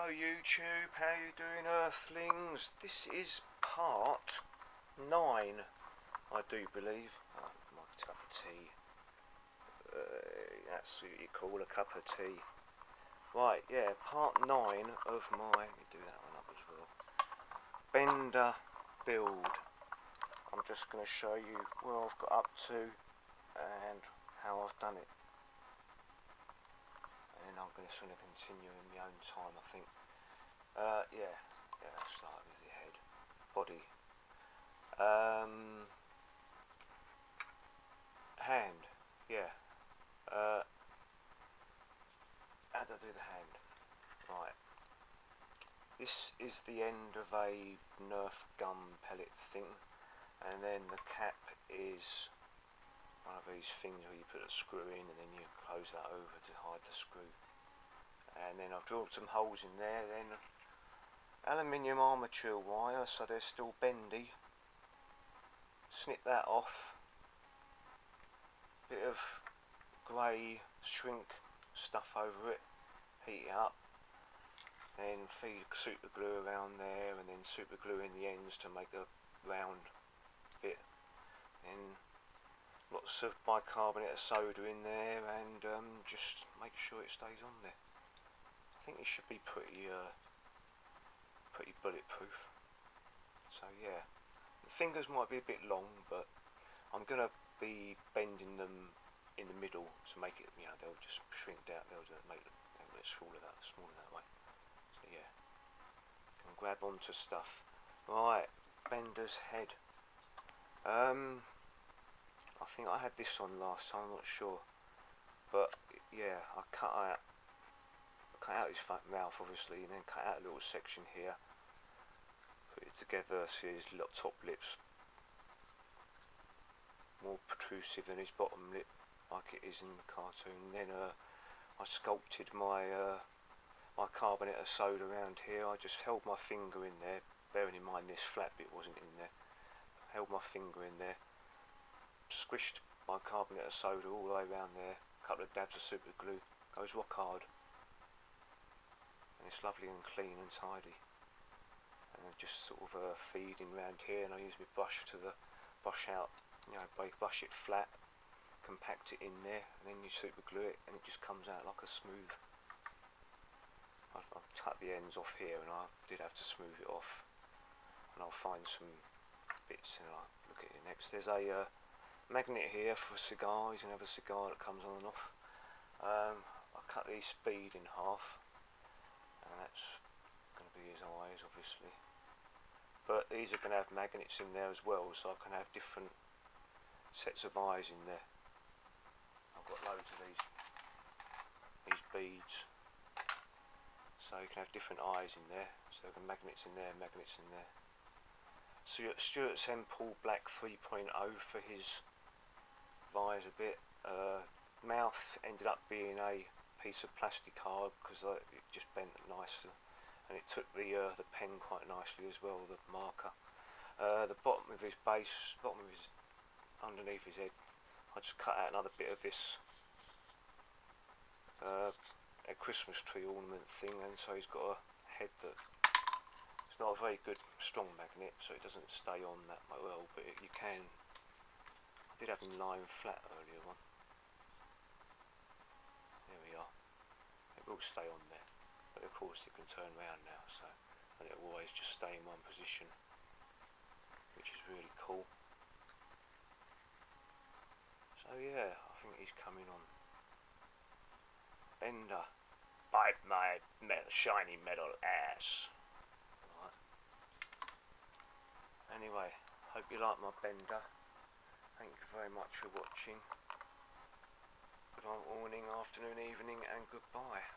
Hello YouTube, how you doing Earthlings? This is part 9, I do believe. Oh, my cup of tea. That's what you call a cup of tea. Right, yeah, part 9 of my, let me do that one up as well, Bender build. I'm just going to show you where I've got up to and how I've done it. And I'm going to sort of continue in my own time, I think. Yeah, let's start with the head, body, hand, yeah. How do I do the hand? Right. This is the end of a Nerf gun pellet thing, and then the cap is one of these things where you put a screw in and then you close that over to hide the screw. And then I've drilled some holes in there, then aluminium armature wire so they're still bendy. Snip that off. Bit of grey shrink stuff over it. Heat it up. Then feed super glue around there and then super glue in the ends to make a round bit. Then lots of bicarbonate of soda in there and just make sure it stays on there. I think it should be pretty bulletproof. So yeah, the fingers might be a bit long, but I'm gonna be bending them in the middle to make it, you know, they'll just shrink down, they'll make it smaller that way. So yeah, can grab onto stuff. Right, Bender's head. I think I had this on last time, I'm not sure, but yeah, I cut out his fat mouth obviously, and then cut out a little section here, put it together, see his little top lips more protrusive than his bottom lip like it is in the cartoon. And then I sculpted my carbonate of soda around here. I just held my finger in there, bearing in mind this flat bit wasn't in there, held my finger in there, squished my carbonate of soda all the way around there, a couple of dabs of super glue, goes rock hard. And it's lovely and clean and tidy, and I'm just sort of feeding around here, and I use my brush to brush out, you know, brush it flat, compact it in there, and then you super glue it and it just comes out like a smooth. I've cut the ends off here and I did have to smooth it off, and I'll find some bits and I'll look at it next. There's a magnet here for a cigar. You can have a cigar that comes on and off. I cut the speed in half, and that's going to be his eyes obviously, but these are going to have magnets in there as well, so I can have different sets of eyes in there. I've got loads of these beads, so you can have different eyes in there, so the magnets in there, magnets in there. So Stuart Semple Black 3.0 for his visor bit. Mouth ended up being a piece of plastic card because it just bent nicely, and it took the pen quite nicely as well, the marker. The bottom of his base, underneath his head, I just cut out another bit of this a Christmas tree ornament thing, and so he's got a head that it's not a very good strong magnet, so it doesn't stay on that well, but you can. I did have him lying flat earlier on. There we are. It will stay on there, but of course it can turn around now, so, and it will always just stay in one position, which is really cool. So yeah, I think he's coming on. Bender, bite my shiny metal ass. Right. Anyway, hope you like my Bender. Thank you very much for watching. Good morning, afternoon, evening, and goodbye.